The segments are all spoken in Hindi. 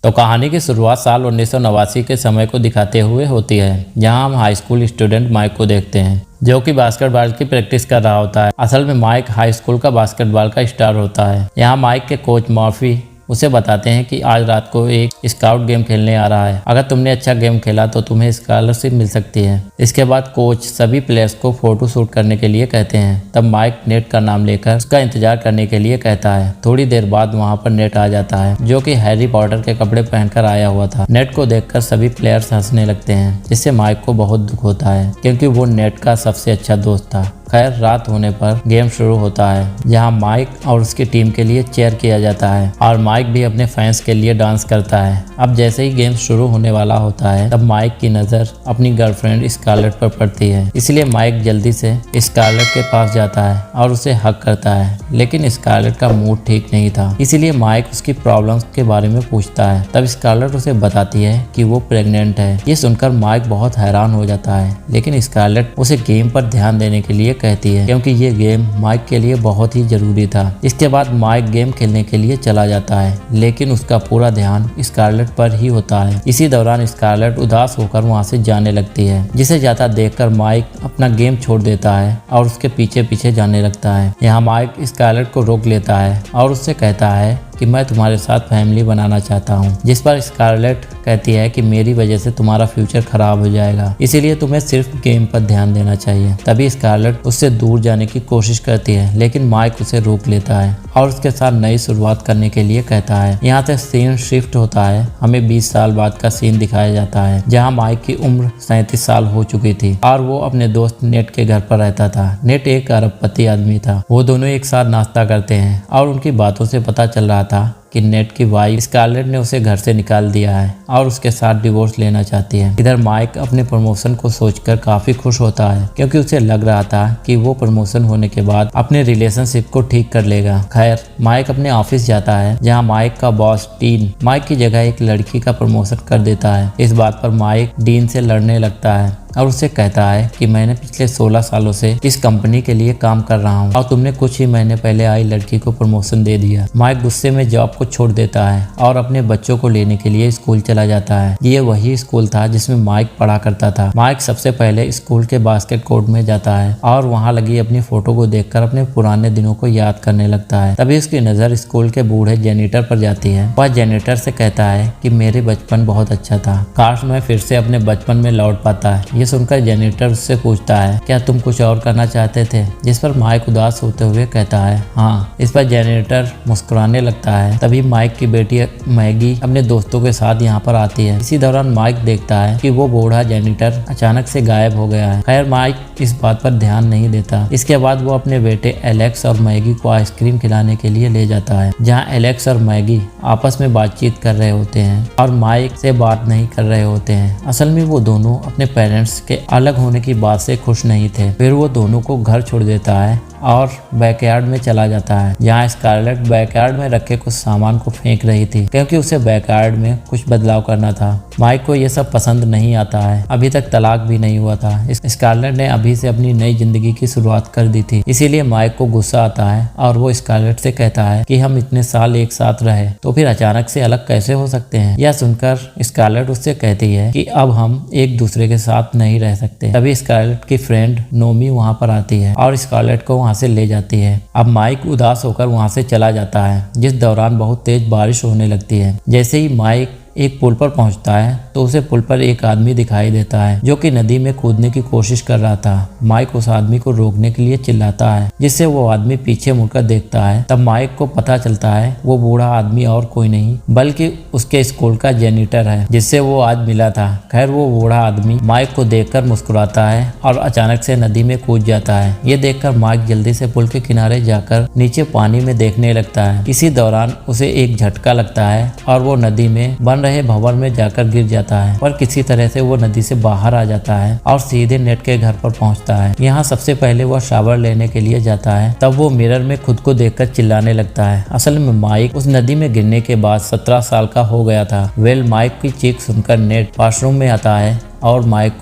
तो कहानी की शुरुआत साल 1989 के समय को दिखाते हुए होती है, जहां हम हाई स्कूल स्टूडेंट माइक को देखते हैं जो कि बास्केटबॉल की प्रैक्टिस कर रहा होता है। असल में माइक हाई स्कूल का बास्केटबॉल का स्टार होता है। यहाँ माइक के कोच मर्फी उसे बताते हैं कि आज रात को एक स्काउट गेम खेलने आ रहा है। अगर तुमने अच्छा गेम खेला तो तुम्हें स्कॉलरशिप मिल सकती है। इसके बाद कोच सभी प्लेयर्स को फोटो शूट करने के लिए कहते हैं। तब माइक नेट का नाम लेकर उसका इंतजार करने के लिए कहता है। थोड़ी देर बाद वहां पर नेट आ जाता है, जो कि हैरी पॉटर के कपड़े पहनकर आया हुआ था। नेट को देखकर सभी प्लेयर्स हंसने लगते हैं, जिससे माइक को बहुत दुख होता है, क्योंकि वो नेट का सबसे अच्छा दोस्त था। खैर, रात होने पर गेम शुरू होता है, जहां माइक और उसकी टीम के लिए चीयर किया जाता है और माइक भी अपने फैंस के लिए डांस करता है। अब जैसे ही गेम शुरू होने वाला होता है, तब माइक की नज़र अपनी गर्लफ्रेंड स्कारलेट पर पड़ती है। इसलिए माइक जल्दी से स्कारलेट के पास जाता है और उसे हक करता है, लेकिन स्कारलेट का मूड ठीक नहीं था। इसीलिए माइक उसकी प्रॉब्लम्स के बारे में पूछता है। तब स्कारलेट उसे बताती है कि वो प्रेग्नेंट है। ये सुनकर माइक बहुत हैरान हो जाता है, लेकिन स्कारलेट उसे गेम पर ध्यान देने के लिए कहती है, क्योंकि ये गेम माइक के लिए बहुत ही जरूरी था। इसके बाद माइक गेम खेलने के लिए चला जाता है, लेकिन उसका पूरा ध्यान स्कारलेट पर ही होता है। इसी दौरान स्कारलेट उदास होकर वहां से जाने लगती है, जिसे जाता देखकर माइक अपना गेम छोड़ देता है और उसके पीछे पीछे जाने लगता है। यहाँ माइक स्कारलेट को रोक लेता है और उससे कहता है कि मैं तुम्हारे साथ फैमिली बनाना चाहता हूँ। जिस पर स्कारलेट कहती है कि मेरी वजह से तुम्हारा फ्यूचर खराब हो जाएगा, इसीलिए तुम्हें सिर्फ गेम पर ध्यान देना चाहिए। तभी स्कारलेट उससे दूर जाने की कोशिश करती है, लेकिन माइक उसे रोक लेता है और उसके साथ नई शुरुआत करने के लिए कहता है। यहाँ से सीन शिफ्ट होता है। हमें 20 साल बाद का सीन दिखाया जाता है, जहाँ माइक की उम्र 37 साल हो चुकी थी और वो अपने दोस्त नेट के घर पर रहता था। नेट एक अरबपति आदमी था। वो दोनों एक साथ नाश्ता करते हैं और उनकी बातों से पता चल रहा था कि नेट की वाइफ स्कारलेट ने उसे घर से निकाल दिया है और उसके साथ डिवोर्स लेना चाहती है। इधर माइक अपने प्रमोशन को सोचकर काफी खुश होता है, क्योंकि उसे लग रहा था कि वो प्रमोशन होने के बाद अपने रिलेशनशिप को ठीक कर लेगा। खैर, माइक अपने ऑफिस जाता है, जहां माइक का बॉस डीन माइक की जगह एक लड़की का प्रमोशन कर देता है। इस बात पर माइक डीन से लड़ने लगता है और उससे कहता है कि मैंने पिछले 16 सालों से इस कंपनी के लिए काम कर रहा हूँ और तुमने कुछ ही महीने पहले आई लड़की को प्रमोशन दे दिया। माइक गुस्से में जॉब को छोड़ देता है और अपने बच्चों को लेने के लिए स्कूल चला जाता है। ये वही स्कूल था जिसमें माइक पढ़ा करता था। माइक सबसे पहले स्कूल के बास्केट कोर्ट में जाता है और वहाँ लगी अपनी फोटो को देखकर अपने पुराने दिनों को याद करने लगता है। तभी उसकी नजर स्कूल के बूढ़े जेनिटर पर जाती है। वह जेनिटर से कहता है कि मेरे बचपन बहुत अच्छा था, काश मैं फिर से अपने बचपन में लौट पाता है। सुनकर जेनिटर उससे पूछता है, क्या तुम कुछ और करना चाहते थे? जिस पर माइक उदास होते हुए कहता है, हाँ। इस पर जेनिटर मुस्कुराने लगता है। तभी माइक की बेटी मैगी अपने दोस्तों के साथ यहाँ पर आती है। इसी दौरान माइक देखता है कि वो बूढ़ा जेनिटर अचानक से गायब हो गया है। खैर, माइक इस बात पर ध्यान नहीं देता। इसके बाद वो अपने बेटे एलेक्स और मैगी को आइसक्रीम खिलाने के लिए ले जाता है, जहाँ एलेक्स और मैगी आपस में बातचीत कर रहे होते हैं और माइक से बात नहीं कर रहे होते हैं। असल में वो दोनों अपने पेरेंट्स के अलग होने की बात से खुश नहीं थे। फिर वो दोनों को घर छोड़ देता है और बैकयार्ड में चला जाता है, जहाँ स्कारलेट बैकयार्ड में रखे कुछ सामान को फेंक रही थी, क्योंकि उसे बैकयार्ड में कुछ बदलाव करना था। माइक को ये सब पसंद नहीं आता है। अभी तक तलाक भी नहीं हुआ था। स्कारलेट ने अभी से अपनी नई जिंदगी की शुरुआत कर दी थी, इसीलिए माइक को गुस्सा आता है और वो स्कारलेट से कहता है कि हम इतने साल एक साथ रहे, तो फिर अचानक से अलग कैसे हो सकते हैं? यह सुनकर स्कारलेट उससे कहती है कि अब हम एक दूसरे के साथ नहीं रह सकते। तभी स्कारलेट की फ्रेंड नोमी वहाँ पर आती है और स्कारलेट को वहाँ से ले जाती है। अब माइक उदास होकर वहाँ से चला जाता है, जिस दौरान बहुत तेज बारिश होने लगती है। जैसे ही माइक एक पुल पर पहुंचता है तो उसे पुल पर एक आदमी दिखाई देता है, जो कि नदी में कूदने की कोशिश कर रहा था। माइक उस आदमी को रोकने के लिए चिल्लाता है, जिससे वो आदमी पीछे मुड़कर देखता है। तब माइक को पता चलता है वो बूढ़ा आदमी और कोई नहीं बल्कि उसके स्कूल का जेनिटर है, जिससे वो आज मिला था। खैर, वो बूढ़ा आदमी माइक को देखकर मुस्कुराता है और अचानक से नदी में कूद जाता है। ये देखकर माइक जल्दी से पुल के किनारे जाकर नीचे पानी में देखने लगता है। इसी दौरान उसे एक झटका लगता है और वो नदी में बन रहे भंवर में जाकर गिर जाता है, पर किसी तरह से वो नदी से बाहर आ जाता है और सीधे नेट के घर पर पहुंचता है। यहाँ सबसे पहले वो शावर लेने के लिए जाता है। तब वो मिरर में खुद को देखकर चिल्लाने लगता है। असल में माइक उस नदी में गिरने के बाद 17 साल का हो गया था। माइक की चीख सुनकर नेट वॉशरूम में आता है और माइक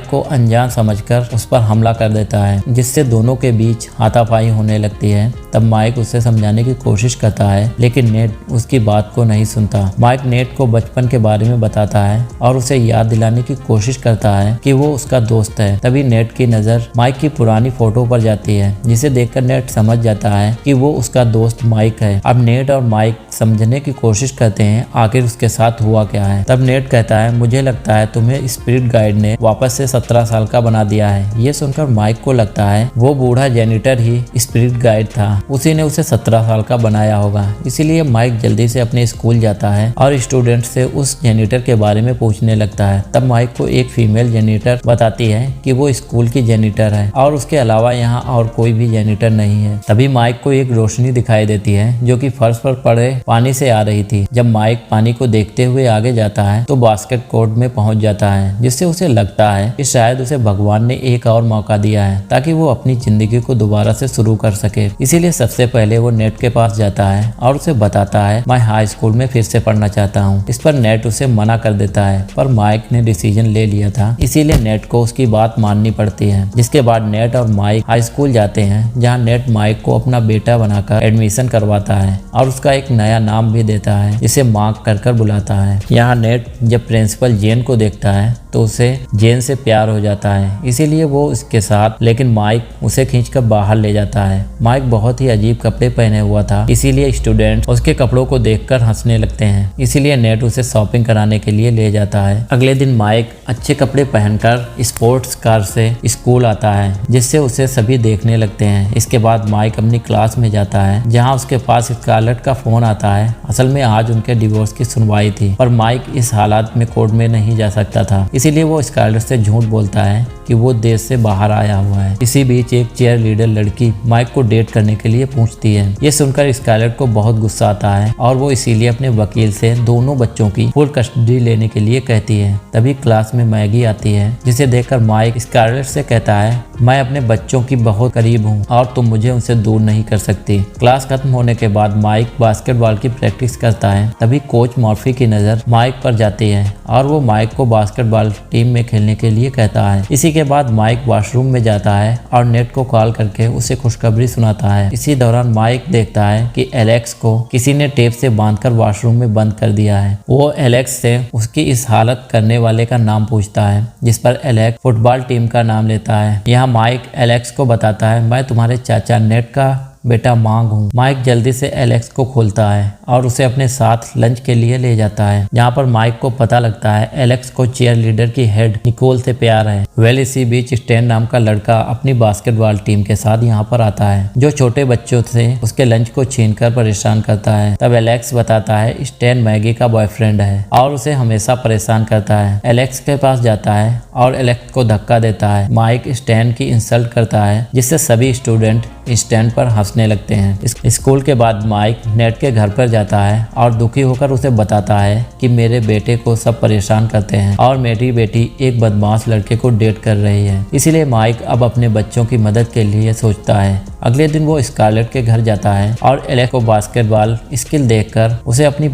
को अनजान समझकर उस पर हमला कर देता है, जिससे दोनों के बीच हाथापाई होने लगती है। तब माइक उसे समझाने की कोशिश करता है, लेकिन नेट उसकी बात को नहीं सुनता। माइक नेट को बचपन के बारे में बताता है और उसे याद दिलाने की कोशिश करता है कि वो उसका दोस्त है। तभी नेट की नजर माइक की पुरानी फोटो पर जाती है, जिसे देखकर नेट समझ जाता है कि वो उसका दोस्त माइक है। अब नेट और माइक समझने की कोशिश करते हैं आखिर उसके साथ हुआ क्या है। तब नेट कहता है, मुझे लगता है तुम्हें स्पिरिट गाइड ने वापस से 17 साल का बना दिया है। ये सुनकर माइक को लगता है वो बूढ़ा जेनिटर ही स्पिरिट गाइड था, उसी ने उसे 17 साल का बनाया होगा। इसीलिए माइक जल्दी से अपने स्कूल जाता है और स्टूडेंट से उस जेनिटर के बारे में पूछने लगता है। तब माइक को एक फीमेल जेनिटर बताती है कि वो स्कूल की जेनिटर है और उसके अलावा यहाँ और कोई भी जेनिटर नहीं है। तभी माइक को एक रोशनी दिखाई देती है जो कि फर्श पर पड़े पानी से आ रही थी। जब माइक पानी को देखते हुए आगे जाता है तो बास्केट कोर्ट में पहुंच जाता है, जिससे उसे लगता है कि शायद उसे भगवान ने एक और मौका दिया है ताकि वो अपनी जिंदगी को दोबारा से शुरू कर सके। इसीलिए सबसे पहले वो नेट के पास जाता है और उसे बताता है मैं हाई स्कूल में फिर से पढ़ना चाहता हूँ। इस पर नेट उसे मना कर देता है, पर माइक ने डिसीजन ले लिया था, इसीलिए नेट को उसकी बात माननी पड़ती है। जिसके बाद नेट और माइक हाई स्कूल जाते हैं, जहाँ नेट माइक को अपना बेटा बनाकर एडमिशन करवाता है और उसका एक नया नाम भी देता है, जिसे मार्क कर बुलाता है। यहाँ नेट जब प्रिंसिपल जेन को देखता है तो उसे जेन से प्यार हो जाता है, इसीलिए वो उसके साथ, लेकिन माइक उसे खींचकर बाहर ले जाता है। माइक बहुत ही अजीब कपड़े पहने हुआ था, इसीलिए स्टूडेंट उसके कपड़ों को देखकर हंसने लगते हैं। इसीलिए नेट उसे शॉपिंग कराने के लिए ले जाता है। अगले दिन माइक अच्छे कपड़े पहनकर स्पोर्ट्स कार से स्कूल आता है, जिससे उसे सभी देखने लगते हैं। इसके बाद माइक अपनी क्लास में जाता है, जहाँ उसके पास स्कारलेट का फोन आता है। असल में आज उनके डिवोर्स की सुनवाई थी, पर माइक इस हालात में कोर्ट में नहीं जा सकता था, इसीलिए वो स्कारलेट से झूठ बोलता है कि वो देश से बाहर आया हुआ है। इसी बीच एक चेयर लीडर लड़की माइक को डेट करने के लिए पूछती है। ये सुनकर स्कारलेट को बहुत गुस्सा आता है और वो इसीलिए अपने वकील से दोनों बच्चों की फुल कस्टडी लेने के लिए कहती है। तभी क्लास में मैगी आती है, जिसे देखकर माइक स्कारलेट से कहता है मैं अपने बच्चों की बहुत करीब हूँ और तुम मुझे उनसे दूर नहीं कर सकती। क्लास खत्म होने के बाद माइक बास्केटबॉल की प्रैक्टिस करता है। तभी कोच मॉर्फी की नजर माइक पर जाती है और वो माइक को बास्केटबॉल टीम में खेलने के लिए कहता है। इसी के बाद माइक वॉशरूम में जाता है और नेट को कॉल करके उसे खुशखबरी सुनाता है। इसी दौरान माइक देखता है कि एलेक्स को किसी ने टेप से बांधकर वॉशरूम में बंद कर दिया है। वो एलेक्स से उसकी इस हालत करने वाले का नाम पूछता है, जिस पर एलेक्स फुटबॉल टीम का नाम लेता है। यहाँ माइक एलेक्स को बताता है मैं तुम्हारे चाचा नेट का बेटा मांग हूँ। माइक जल्दी से एलेक्स को खोलता है और उसे अपने साथ लंच के लिए ले जाता है, जहाँ पर माइक को पता लगता है एलेक्स को चीयर लीडर की हेड निकोल से प्यार है। इसी बीच स्टैन नाम का लड़का अपनी बास्केटबॉल टीम के साथ यहाँ पर आता है, जो छोटे बच्चों से उसके लंच को छीनकर परेशान करता है। तब एलेक्स बताता है स्टैन मैगी का बॉयफ्रेंड है और उसे हमेशा परेशान करता है। एलेक्स के पास जाता है और एलेक्स को धक्का देता है। माइक स्टैन की इंसल्ट करता है, जिससे सभी स्टूडेंट स्टैन पर हंसने लगते हैं। स्कूल के बाद माइक नेट के घर पर जाता है और दुखी होकर उसे बताता है कि मेरे बेटे को सब परेशान करते हैं और मेरी बेटी एक बदमाश लड़के को डेट कर रही है। इसीलिए माइक अब अपने बच्चों की मदद के लिए सोचता है। अगले दिन वो स्कारलेट के घर जाता है और एलेक्स को बास्केटबॉल स्किल देखकर उसे अपनी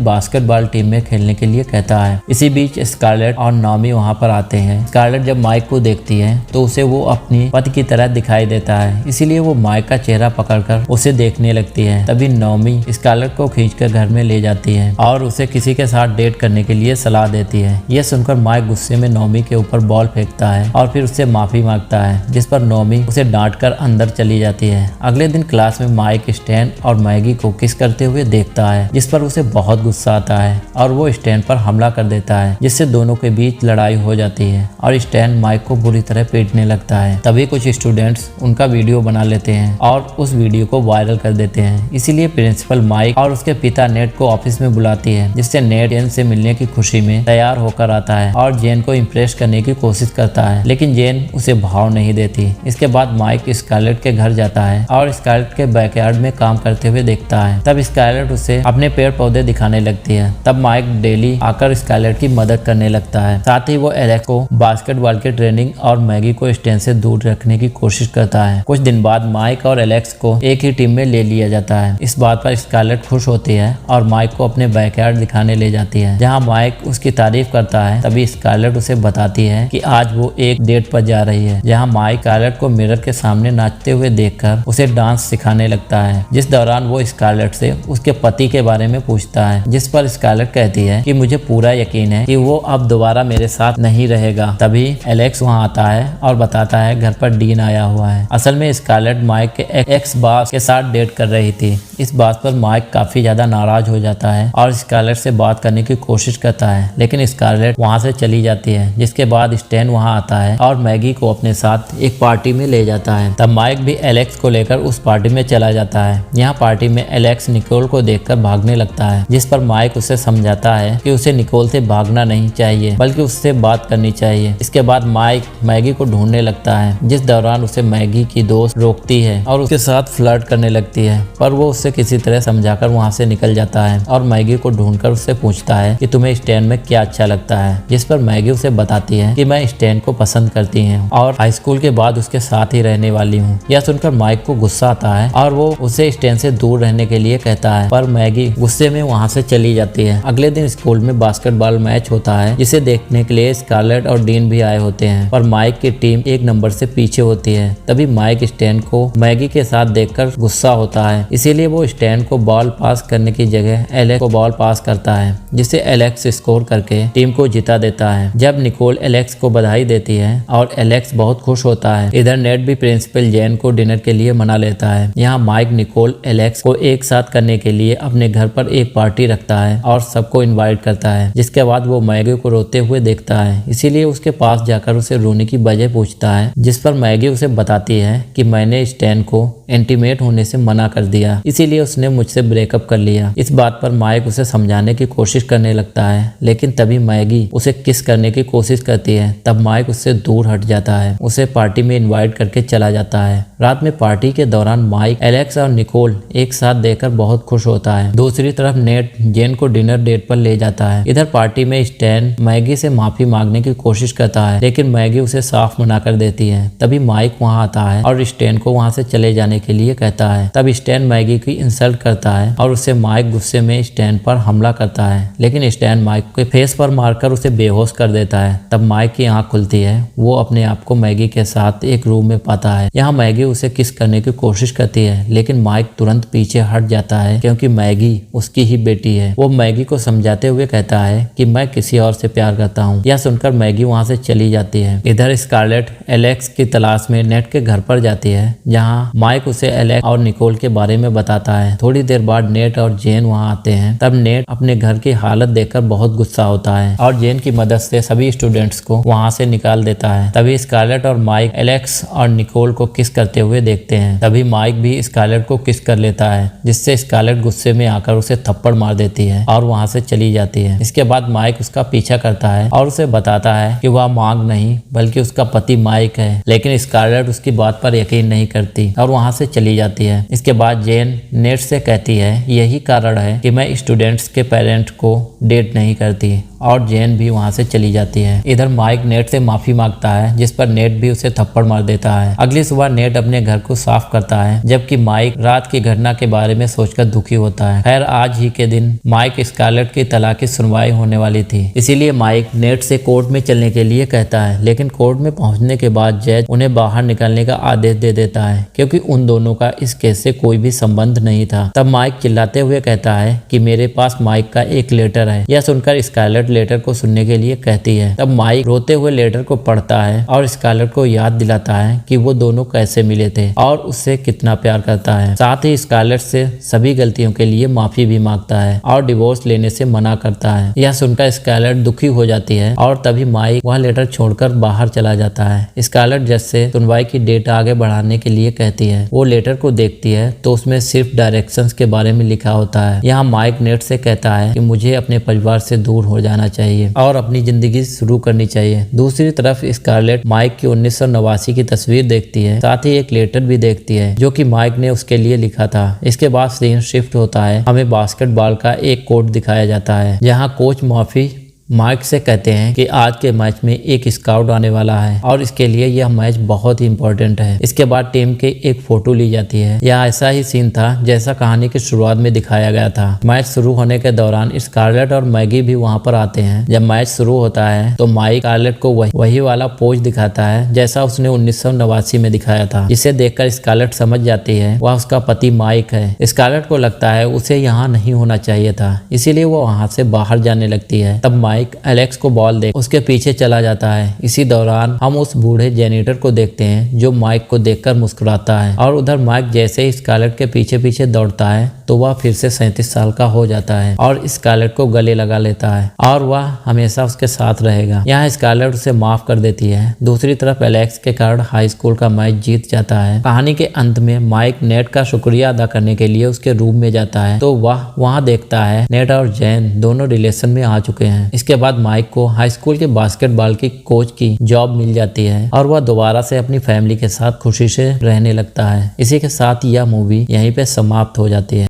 बास्केटबॉल टीम में खेलने के लिए कहता है। इसी बीच स्कारलेट और नॉमी वहाँ पर आते हैं। स्कारलेट जब माइक को देखती है तो उसे वो अपनी पति की तरह दिखाई देता है, इसीलिए वो माइक का चेहरा पकड़कर उसे देखने लगती है। तभी नॉमी स्कारलेट को खींचकर घर में ले जाती है और उसे किसी के साथ डेट करने के लिए सलाह देती है। ये सुनकर माइक गुस्से में नॉमी के ऊपर बॉल फेंकता है और फिर उससे माफी मांगता है, जिस पर नॉमी उसे डांटकर अंदर चली जाती है। अगले दिन क्लास में माइक स्टैन और मैगी को किस करते हुए देखता है, जिस पर उसे बहुत गुस्सा आता है और वो स्टैन पर हमला कर देता है, जिससे दोनों के बीच लड़ाई हो जाती है और स्टैन माइक को बुरी तरह पीटने लगता है। तभी कुछ स्टूडेंट्स उनका वीडियो बना लेते हैं और उस वीडियो को वायरल कर देते हैं। इसीलिए प्रिंसिपल माइक और उसके पिता नेट को ऑफिस में बुलाती है, जिससे नेट जेन से मिलने की खुशी में तैयार होकर आता है और जेन को इम्प्रेस करने की कोशिश करता है, लेकिन जेन उसे भाव नहीं देती। इसके बाद माइक स्कारलेट के घर जाता है और स्कारलेट के बैकयार्ड में काम करते हुए देखता है। तब स्कारलेट उसे अपने पेड़ पौधे दिखाने लगती है। तब माइक डेली आकर स्कारलेट की मदद करने लगता है। साथ ही वो एलेक्स को बास्केटबॉल की ट्रेनिंग और मैगी को स्टैन से दूर रखने की कोशिश करता है। कुछ दिन बाद माइक और एलेक्स को एक ही टीम में ले लिया जाता है। इस बात पर स्कारलेट खुश होती है और माइक को अपने बैकयार्ड दिखाने ले जाती है, जहाँ माइक उसकी तारीफ करता है। तभी स्कारलेट उसे बताती है कि आज वो एक डेट पर जा रही है, जहाँ माइक स्कारलेट को मिरर के सामने नाचते हुए देखकर उसे डांस सिखाने लगता है। जिस दौरान वो स्कारलेट से उसके पति के बारे में पूछता है, जिस पर स्कारलेट कहती है कि मुझे पूरा यकीन है कि वो अब दोबारा मेरे साथ नहीं रहेगा। तभी एलेक्स वहाँ आता है और बताता है घर पर डीन आया हुआ है। असल में स्कारलेट माइक के एक्स बॉस के साथ डेट कर रही थी। इस बात पर माइक काफी ज्यादा नाराज हो जाता है और स्कारलेट से बात करने की कोशिश करता है, लेकिन स्कारलेट वहाँ से चली जाती है। जिसके बाद स्टैन वहाँ आता है और मैगी को अपने साथ एक पार्टी में ले जाता है। तब माइक भी एलेक्स को लेकर उस पार्टी में चला जाता है। यहाँ पार्टी में एलेक्स निकोल को देखकर भागने लगता है, जिस पर माइक उसे समझाता है कि उसे निकोल से भागना नहीं चाहिए बल्कि उससे बात करनी चाहिए। इसके बाद माइक मैगी को ढूंढने लगता है, जिस दौरान उसे मैगी की दोस्त रोकती है और उसके साथ फ्लर्ट करने लगती है, पर वो उससे किसी तरह समझाकर वहाँ से निकल जाता है और मैगी को ढूंढकर उससे पूछता है कि तुम्हें स्टैन में क्या अच्छा लगता है, जिस पर मैगी उसे बताती है कि मैं स्टैन को पसंद करती हूँ और हाई स्कूल के बाद उसके साथ ही रहने वाली हूँ। यह सुनकर माइक को गुस्सा आता है और वो उसे स्टैन से दूर रहने के लिए कहता है, पर मैगी गुस्से में वहाँ से चली जाती है। अगले दिन स्कूल में बास्केटबॉल मैच होता है, जिसे देखने के लिए स्कारलेट और डीन भी आए होते हैं, पर माइक की टीम एक नंबर से पीछे होती है। तभी माइक स्टैन को मैगी के साथ देखकर गुस्सा होता है, इसीलिए वो स्टैन को बॉल पास करने की जगह एलेक्स को बॉल पास करता है, जिससे एलेक्स स्कोर करके टीम को जिता देता है। जब निकोल एलेक्स को बधाई देती है और एलेक्स बहुत खुश होता है। इधर नेट भी प्रिंसिपल जेन को डिनर के लिए मना लेता है। यहाँ माइक निकोल एलेक्स को एक साथ करने के लिए अपने घर पर एक पार्टी रखता है और सबको इनवाइट करता है। जिसके बाद वो मैगी को रोते हुए देखता है, इसीलिए उसके पास जाकर उसे रोने की वजह पूछता है, जिस पर मैगी उसे बताती है कि मैंने स्टैन को इंटीमेट होने से मना कर दिया, इसीलिए उसने मुझसे ब्रेकअप कर लिया। इस बात पर माइक उसे समझाने की कोशिश करने लगता है, लेकिन तभी मैगी उसे किस करने की कोशिश करती है। तब माइक उससे दूर हट जाता है, उसे पार्टी में इनवाइट करके चला जाता है। रात में पार्टी के दौरान माइक एलेक्स और निकोल एक साथ देखकर बहुत खुश होता है। दूसरी तरफ नेट जेन को डिनर डेट पर ले जाता है। इधर पार्टी में स्टैन मैगी से माफी मांगने की कोशिश करता है, लेकिन मैगी उसे साफ मना कर देती है। तभी माइक वहां आता है और स्टैन को वहां से चले जाने के लिए कहता है। तब स्टैन मैगी की इंसल्ट करता है और उससे माइक गुस्से में स्टैन पर हमला करता है, लेकिन स्टैन माइक के फेस पर मारकर उसे बेहोश कर देता है। तब माइक की आंख खुलती है, वो अपने आप को मैगी के साथ एक रूम में पाता है। यहाँ मैगी उसे किस करने की कोशिश करती है, लेकिन माइक तुरंत पीछे हट जाता है क्योंकि मैगी उसकी ही बेटी है। वो मैगी को समझाते हुए कहता है कि मैं किसी और से प्यार करता हूँ। यह सुनकर मैगी वहाँ से चली जाती है। इधर स्कारलेट एलेक्स की तलाश में नेट के घर पर जाती है, जहाँ माइक उसे एलेक्स और निकोल के बारे में बताता है। थोड़ी देर बाद नेट और जेन वहाँ आते हैं। तब नेट अपने घर की हालत देखकर बहुत गुस्सा होता है और जेन की मदद से सभी स्टूडेंट्स को वहाँ से निकाल देता है। तभी स्कारलेट और माइक एलेक्स और निकोल को किस करते हुए देखते हैं। तभी माइक भी स्कारलेट को किस कर लेता है, जिससे स्कारलेट गुस्से में आकर उसे थप्पड़ मार देती है और वहाँ से चली जाती है। इसके बाद माइक उसका पीछा करता है और उसे बताता है कि वह मांग नहीं बल्कि उसका पति माइक है, लेकिन स्कारलेट उसकी बात पर यकीन नहीं करती और वहाँ से चली जाती है। इसके बाद जेन नेट से कहती है यही कारण है कि मैं स्टूडेंट्स के पेरेंट को डेट नहीं करती, और जेन भी वहाँ से चली जाती है। इधर माइक नेट से माफी मांगता है, जिस पर नेट भी उसे थप्पड़ मार देता है। अगली सुबह नेट अपने घर को साफ करता है, जबकि माइक रात की घटना के बारे में सोचकर दुखी होता है। खैर आज ही के दिन माइक स्कारलेट की तलाक की सुनवाई होने वाली थी, इसीलिए माइक नेट से कोर्ट में चलने के लिए कहता है, लेकिन कोर्ट में पहुंचने के बाद जज उन्हें बाहर निकलने का आदेश दे देता है, क्योंकि उन दोनों का इस केस से कोई भी संबंध नहीं था। तब माइक चिल्लाते हुए कहता है कि मेरे पास माइक का एक लेटर है। यह सुनकर स्कारलेट लेटर को सुनने के लिए कहती है। तब माइक रोते हुए लेटर को पढ़ता है और स्कारलेट को याद दिलाता है कि वो दोनों कैसे मिले थे और उससे कितना प्यार करता है। साथ ही स्कारलेट से सभी गलतियों के लिए माफी भी मांगता है और डिवोर्स लेने से मना करता है। यह सुनकर स्कारलेट दुखी हो जाती है और तभी माइक वह लेटर छोड़कर बाहर चला जाता है। स्कारलेट जज से सुनवाई की डेट आगे बढ़ाने के लिए कहती है। वो लेटर को देखती है तो उसमें सिर्फ डायरेक्शंस के बारे में लिखा होता है। यहाँ माइक नेट से कहता है कि मुझे अपने परिवार से दूर हो जाना चाहिए और अपनी जिंदगी शुरू करनी चाहिए। दूसरी तरफ स्कारलेट माइक की 1989 की तस्वीर तस्वीर देखती है, साथ ही एक लेटर भी देखती है जो कि माइक ने उसके लिए लिखा था। इसके बाद सीन शिफ्ट होता है, हमें बास्केटबॉल का एक कोर्ट दिखाया जाता है जहां कोच माफी माइक से कहते हैं कि आज के मैच में एक स्काउट आने वाला है और इसके लिए यह मैच बहुत ही इंपॉर्टेंट है। इसके बाद टीम के एक फोटो ली जाती है। यह ऐसा ही सीन था जैसा कहानी की शुरुआत में दिखाया गया था। मैच शुरू होने के दौरान स्कारलेट और मैगी भी वहां पर आते हैं। जब मैच शुरू होता है तो माइक स्कारलेट को वही वाला पोज दिखाता है जैसा उसने 1989 में दिखाया था, जिसे देखकर स्कारलेट समझ जाती है वह उसका पति माइक है। स्कारलेट को लगता है उसे यहाँ नहीं होना चाहिए था, इसीलिए वो वहां से बाहर जाने लगती है। तब माइक एलेक्स को बॉल दे उसके पीछे चला जाता है। इसी दौरान हम उस बूढ़े जेनिटर को देखते हैं जो माइक को देखकर मुस्कुराता है और उधर माइक जैसे ही स्कारलेट के पीछे पीछे दौड़ता है तो वह फिर से 37 साल का हो जाता है और स्कारलेट को गले लगा लेता है और वह हमेशा उसके साथ रहेगा। यहाँ स्कारलेट उसे माफ कर देती है। दूसरी तरफ एलेक्स के कारण हाई स्कूल का मैच जीत जाता है। कहानी के अंत में माइक नेट का शुक्रिया अदा करने के लिए उसके रूम में जाता है तो वह वहाँ देखता है नेट और जैन दोनों रिलेशन में आ चुके हैं। इसके बाद माइक को हाई स्कूल के बास्केटबॉल की कोच की जॉब मिल जाती है और वह दोबारा से अपनी फैमिली के साथ खुशी से रहने लगता है। इसी के साथ यह मूवी यहीं पे समाप्त हो जाती है।